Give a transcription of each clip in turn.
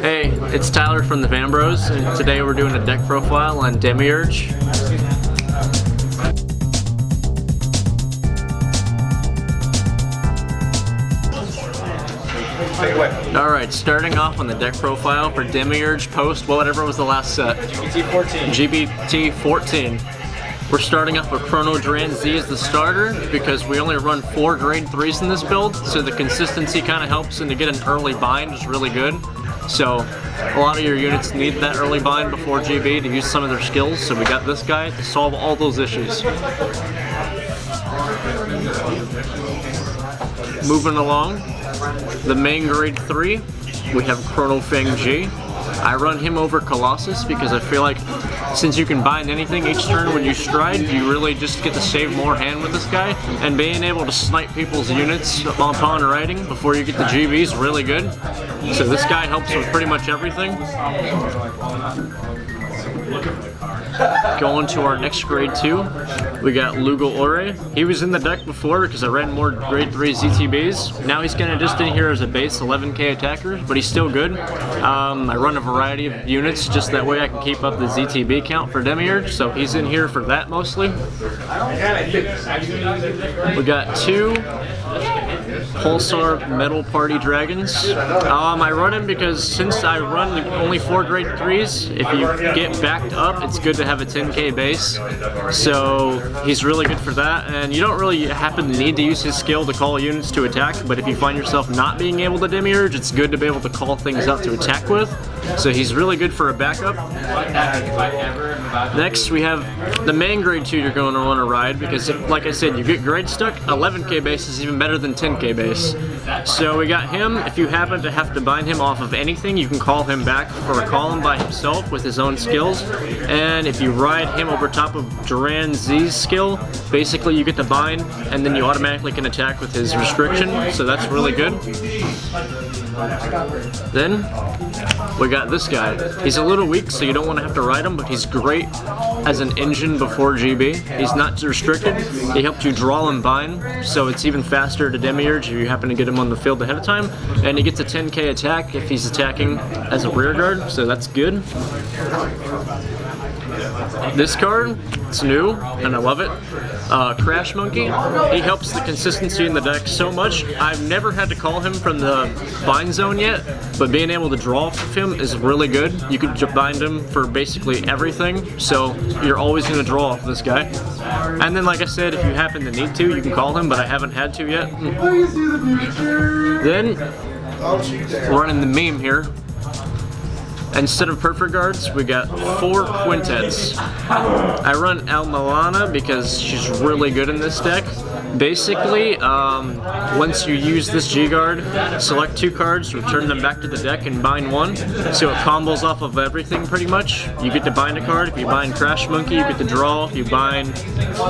Hey, it's Tyler from the Van Bros, and today we're doing a deck profile on Demiurge. Alright, starting off on the deck profile for Demiurge post, whatever was the last set? GBT 14. We're starting off with Chrono Duran Z as the starter because we only run 4 grade 3s in this build, so the consistency kind of helps, and to get an early bind is really good. So a lot of your units need that early bind before GB to use some of their skills, so we got this guy to solve all those issues. Moving along, the main grade 3, we have Chrono Fang G. I run him over Colossus because I feel like since you can bind anything each turn when you stride, you really just get to save more hand with this guy, and being able to snipe people's units upon riding before you get the GB is really good. So this guy helps with pretty much everything. Going to our next grade 2, we got Lugal Ore. He was in the deck before because I ran more grade 3 ZTBs. Now he's kind of just in here as a base 11k attacker, but he's still good. I run a variety of units just that way I can keep up the ZTB count for Demiurge, so he's in here for that mostly. We got 2 Pulsar Metal Party Dragons. I run him because since I run only 4 grade 3s, if you get backed up, it's good to have a 10k base. So he's really good for that, and you don't really happen to need to use his skill to call units to attack, but if you find yourself not being able to Demiurge, it's good to be able to call things up to attack with. So he's really good for a backup. Next we have the main grade 2 you're going to want to ride because, like I said, you get grade stuck, 11k base is even better than 10k base. So we got him. If you happen to have to bind him off of anything, you can call him back for a call him by himself with his own skills. And if you ride him over top of Duran Z's skill, basically you get the bind and then you automatically can attack with his restriction, so that's really good. Then we got this guy. He's a little weak, so you don't want to have to ride him, but he's great as an engine before GB. He's not restricted. He helps you draw and bind, so it's even faster to Demiurge if you happen to get him on the field ahead of time. And he gets a 10k attack if he's attacking as a rear guard, so that's good. This card, it's new, and I love it. Crash Monkey, he helps the consistency in the deck so much. I've never had to call him from the bind zone yet, but being able to draw off him is really good. You can bind him for basically everything, so you're always going to draw off this guy. And then, like I said, if you happen to need to, you can call him, but I haven't had to yet. Then, running the meme here. Instead of perfect guards, we got 4 quintets. I run Al Milana because she's really good in this deck. Basically, once you use this G guard, select 2 cards, return them back to the deck, and bind 1. So it combos off of everything pretty much. You get to bind a card. If you bind Crash Monkey, you get to draw. If you bind,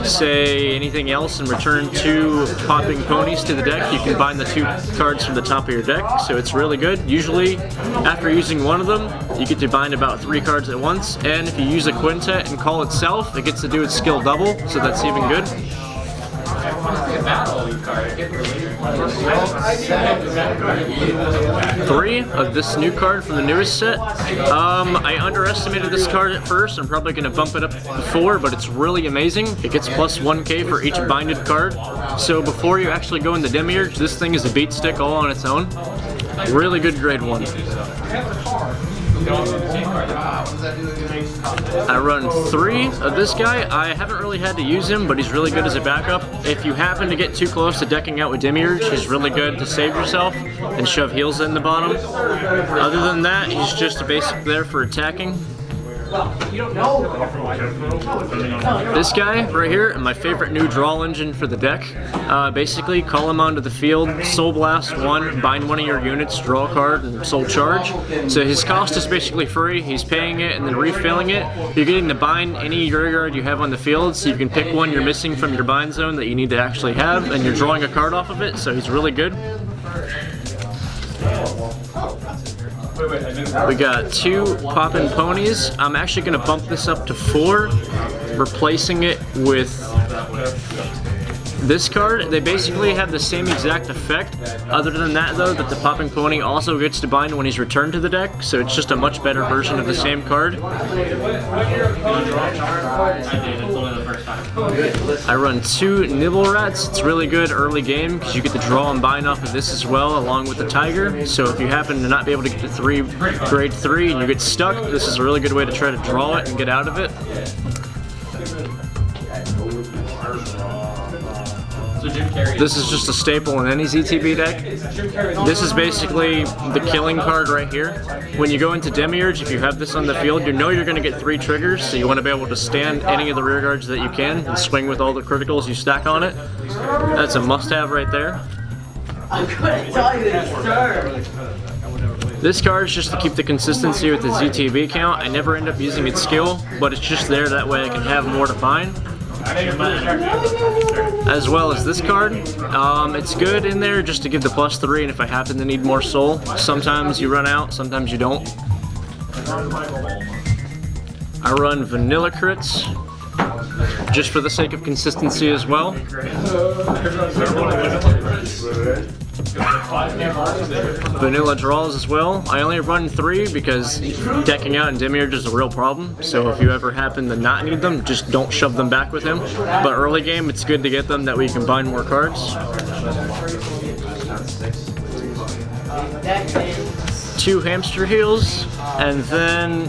say, anything else and return 2 popping ponies to the deck, you can bind the 2 cards from the top of your deck. So it's really good. Usually, after using one of them, you get to bind about 3 cards at once. And if you use a quintet and call itself, it gets to do its skill double, so that's even good. 3 of this new card from the newest set. I underestimated this card at first. I'm probably going to bump it up to 4, but it's really amazing. It gets plus 1k for each binded card. So before you actually go into Demiurge, this thing is a beat stick all on its own. Really good grade 1. I run 3 of this guy. I haven't really had to use him, but he's really good as a backup. If you happen to get too close to decking out with Demiurge, he's really good to save yourself and shove heals in the bottom. Other than that, he's just a basic there for attacking. This guy right here, my favorite new draw engine for the deck. Basically, call him onto the field, Soul Blast 1, bind one of your units, draw a card, and Soul Charge. So his cost is basically free. He's paying it and then refilling it. You're getting to bind any graveyard you have on the field, so you can pick one you're missing from your bind zone that you need to actually have, and you're drawing a card off of it, so he's really good. We got 2 poppin' ponies. I'm actually going to bump this up to 4, replacing it with This card, they basically have the same exact effect, other than that though, that the Popping Pony also gets to bind when he's returned to the deck, so it's just a much better version of the same card. I run 2 Nibble Rats. It's really good early game because you get to draw and bind off of this as well, along with the Tiger. So if you happen to not be able to get to grade 3 and you get stuck, this is a really good way to try to draw it and get out of it. This is just a staple in any ZTB deck. This is basically the killing card right here. When you go into Demiurge, if you have this on the field, you know you're going to get 3 triggers, so you want to be able to stand any of the rear guards that you can and swing with all the criticals you stack on it. That's a must-have right there. This card is just to keep the consistency with the ZTB count. I never end up using its skill, but it's just there that way I can have more to bind. As well as this card. It's good in there just to give the +3, and if I happen to need more soul, sometimes you run out, sometimes you don't. I run vanilla crits, just for the sake of consistency as well. Vanilla draws as well. I only run 3 because decking out in Demiurge is a real problem, so if you ever happen to not need them, just don't shove them back with him. But early game, it's good to get them, that way you can bind more cards. 2 hamster heals, and then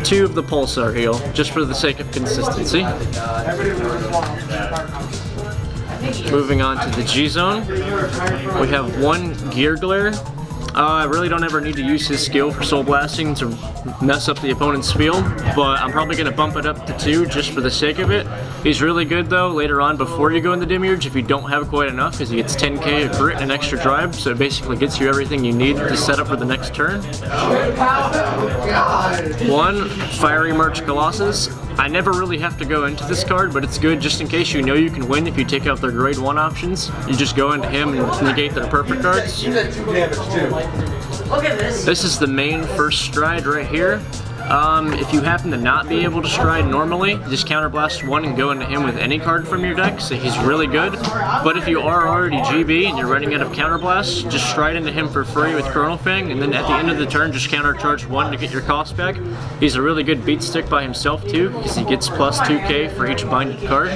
2 of the pulsar heal, just for the sake of consistency. Moving on to the G-Zone, we have 1 Gear Glare. I really don't ever need to use his skill for Soul Blasting to mess up the opponent's field, but I'm probably going to bump it up to 2 just for the sake of it. He's really good though later on before you go into Demiurge if you don't have quite enough, because he gets 10k of grit and an extra drive, so it basically gets you everything you need to set up for the next turn. 1 Fiery March Colossus. I never really have to go into this card, but it's good just in case you know you can win if you take out their grade 1 options. You just go into him and negate their perfect cards. This is the main first stride right here. If you happen to not be able to stride normally, just counterblast 1 and go into him with any card from your deck, so he's really good. But if you are already GB and you're running out of counterblasts, just stride into him for free with Chronal Fang, and then at the end of the turn just countercharge 1 to get your cost back. He's a really good beat stick by himself too, because he gets plus 2k for each binded card.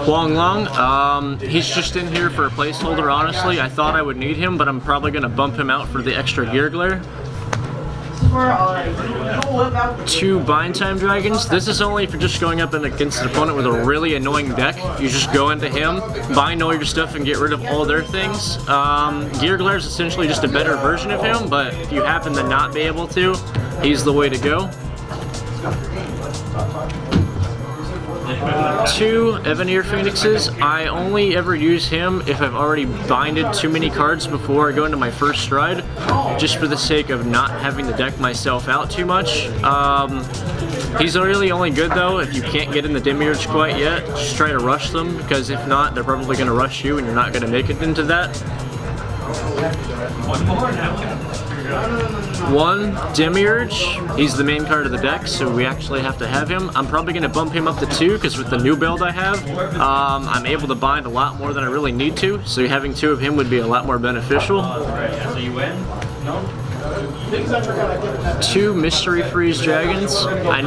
Huang Long, he's just in here for a placeholder, honestly. I thought I would need him, but I'm probably going to bump him out for the extra Gear Glare. 2 Bind Time Dragons. This is only for just going up against an opponent with a really annoying deck. You just go into him, bind all your stuff, and get rid of all their things. Gear Glare is essentially just a better version of him, but if you happen to not be able to, he's the way to go. 2 Evanir Phoenixes. I only ever use him if I've already binded too many cards before I go into my first stride, just for the sake of not having to deck myself out too much. He's really only good though if you can't get in the Demiurge quite yet. Just try to rush them, because if not, they're probably going to rush you and you're not going to make it into that. 1 Demiurge. He's the main card of the deck, so we actually have to have him. I'm probably going to bump him up to 2, because with the new build I have, I'm able to bind a lot more than I really need to, so having 2 of him would be a lot more beneficial. So you win? No? 2 Mystery Freeze Dragons. I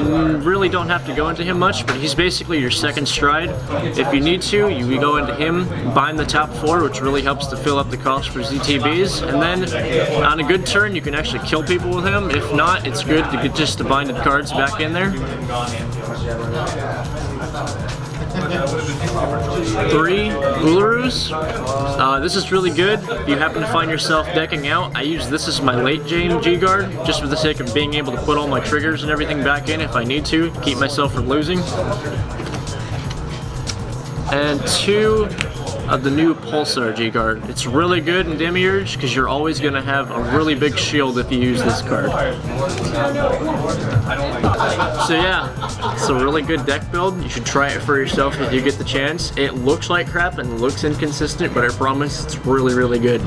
really don't have to go into him much, but he's basically your second stride. If you need to, you go into him, bind the top 4, which really helps to fill up the cost for ZTBs, and then on a good turn you can actually kill people with him. If not, it's good to get just the binded cards back in there. 3 Ularoos. This is really good if you happen to find yourself decking out. I use this as my late game G-Guard, just for the sake of being able to put all my triggers and everything back in if I need to keep myself from losing. And 2 of the new Pulsar G-Guard. It's really good in Demiurge because you're always going to have a really big shield if you use this card. So yeah, it's a really good deck build. You should try it for yourself if you get the chance. It looks like crap and looks inconsistent, but I promise it's really, really good.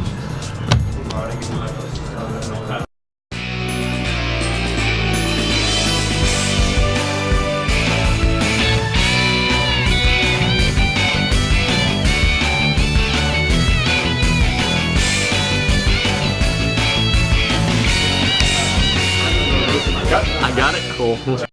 got it? Cool.